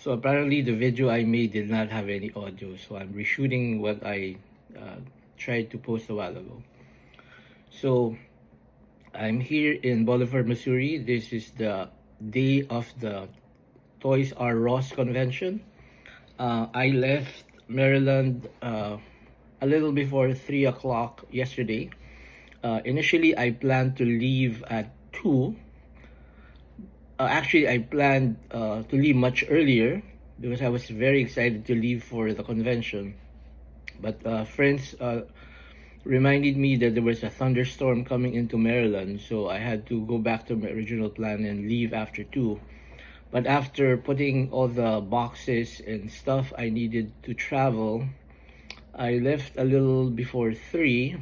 So apparently the video I made did not have any audio, so I'm reshooting what I tried to post a while ago. So I'm here in Bolivar, Missouri. This is the day of the Toys R Us convention. I left Maryland a little before 3 o'clock yesterday. Initially, I planned to leave at 2. Actually, I planned to leave much earlier because I was very excited to leave for the convention. But friends reminded me that there was a thunderstorm coming into Maryland, so I had to go back to my original plan and leave after 2. But after putting all the boxes and stuff I needed to travel, I left a little before 3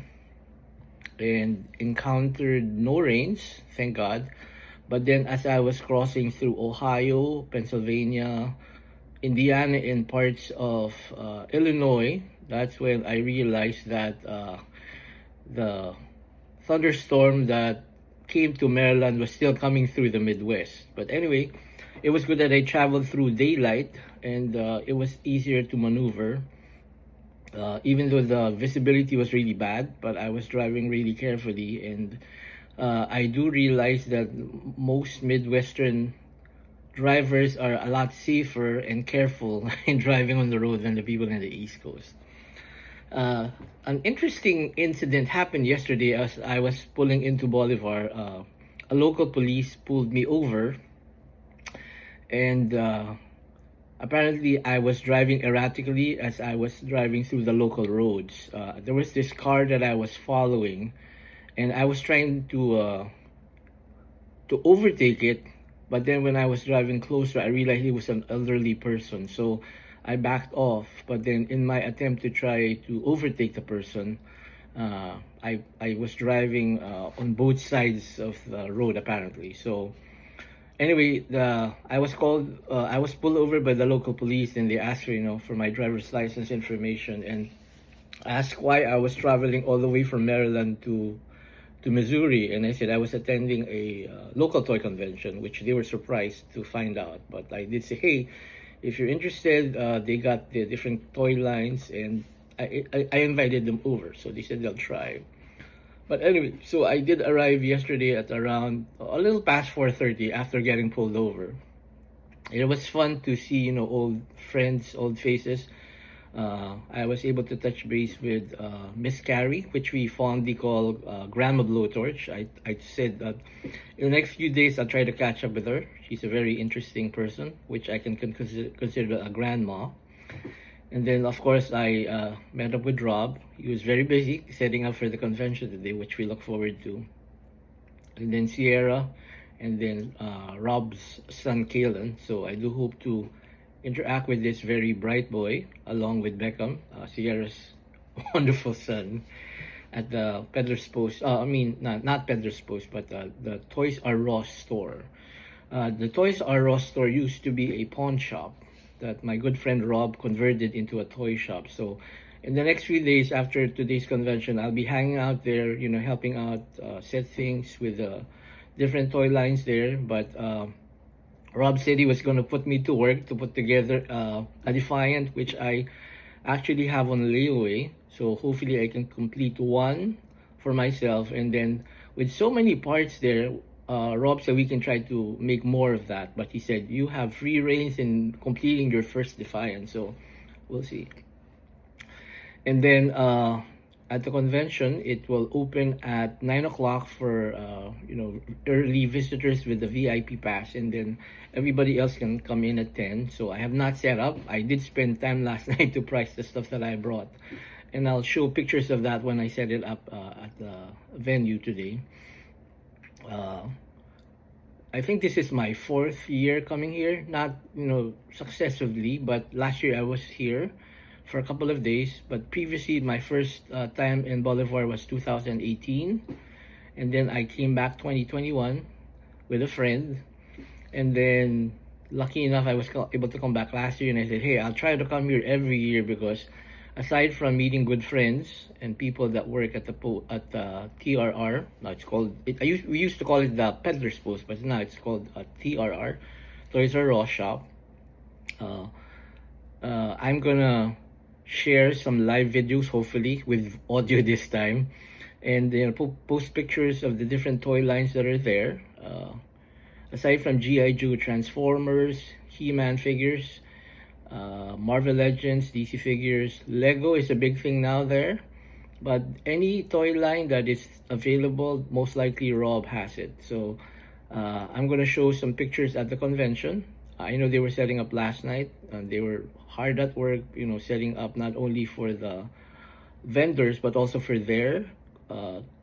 and encountered no rains, thank God. But then as I was crossing through Ohio, Pennsylvania, Indiana, and parts of Illinois, that's when I realized that the thunderstorm that came to Maryland was still coming through the Midwest. But anyway, it was good that I traveled through daylight and it was easier to maneuver. Even though the visibility was really bad, but I was driving really carefully, and I do realize that most Midwestern drivers are a lot safer and careful in driving on the road than the people in the East Coast. An interesting incident happened yesterday as I was pulling into Bolivar. A local police pulled me over, and apparently I was driving erratically as I was driving through the local roads. There was this car that I was following, and I was trying to overtake it, but then when I was driving closer, I realized it was an elderly person. So I backed off, but then in my attempt to try to overtake the person, I was driving on both sides of the road apparently. So anyway, I was pulled over by the local police, and they asked for my driver's license information and asked why I was traveling all the way from Maryland to Missouri, and I said I was attending a local toy convention, which they were surprised to find out. But I did say, hey, if you're interested, they got the different toy lines, and I invited them over, so they said they'll try. But anyway, so I did arrive yesterday at around a little past 4:30 after getting pulled over. It was fun to see, old friends, old faces. I was able to touch base with Miss Carrie, which we fondly call Grandma Blowtorch. I said that in the next few days I'll try to catch up with her. She's a very interesting person, which I can consider a grandma. And then, of course, I met up with Rob. He was very busy setting up for the convention today, which we look forward to. And then Sierra, and then Rob's son, Kalen. So I do hope to interact with this very bright boy, along with Beckham, Sierra's wonderful son, at the Peddler's Post. Not Peddler's Post, but the Toys R Us store. The Toys R Us store used to be a pawn shop that my good friend Rob converted into a toy shop. So in the next few days after today's convention, I'll be hanging out there, helping out, set things with different toy lines there. But Rob said he was going to put me to work to put together a Defiant, which I actually have on layaway. So hopefully I can complete one for myself. And then with so many parts there, Rob said we can try to make more of that. But he said you have free reins in completing your first Defiant. So we'll see. And then at the convention, it will open at 9 o'clock for early visitors with the VIP pass, and then everybody else can come in at 10. So I have not set up. I did spend time last night to price the stuff that I brought, and I'll show pictures of that when I set it up at the venue today. I think this is my 4th year coming here, not successively, but last year I was here for a couple of days. But previously, my first time in Bolivar was 2018, and then I came back 2021 with a friend, and then lucky enough I was able to come back last year, and I said, hey, I'll try to come here every year because aside from meeting good friends and people that work at the TRR, now it's called we used to call it the Peddler's Post, but now it's called TRR, Toys R Us shop. I'm gonna share some live videos, hopefully with audio this time, and post pictures of the different toy lines that are there. Aside from GI Joe, Transformers, He-Man figures, Marvel Legends, DC figures, Lego is a big thing now there. But any toy line that is available, most likely Rob has it. So I'm gonna show some pictures at the convention. I know they were setting up last night. They were hard at work, setting up not only for the vendors but also for their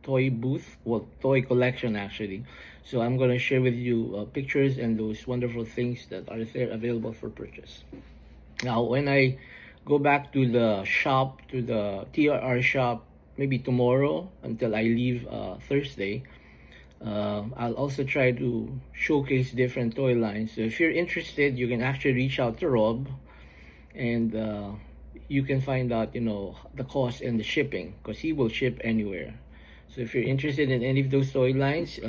toy booth, well, toy collection actually. So I'm gonna share with you pictures and those wonderful things that are there available for purchase. Now, when I go back to the shop, to the TRR shop, maybe tomorrow until I leave Thursday, I'll also try to showcase different toy lines. So if you're interested, you can actually reach out to Rob, and you can find out, the cost and the shipping, because he will ship anywhere. So if you're interested in any of those toy lines,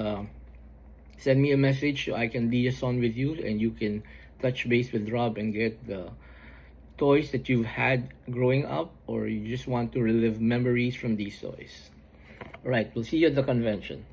send me a message so I can liaison with you, and you can touch base with Rob and get the toys that you've had growing up, or you just want to relive memories from these toys. All right, we'll see you at the convention.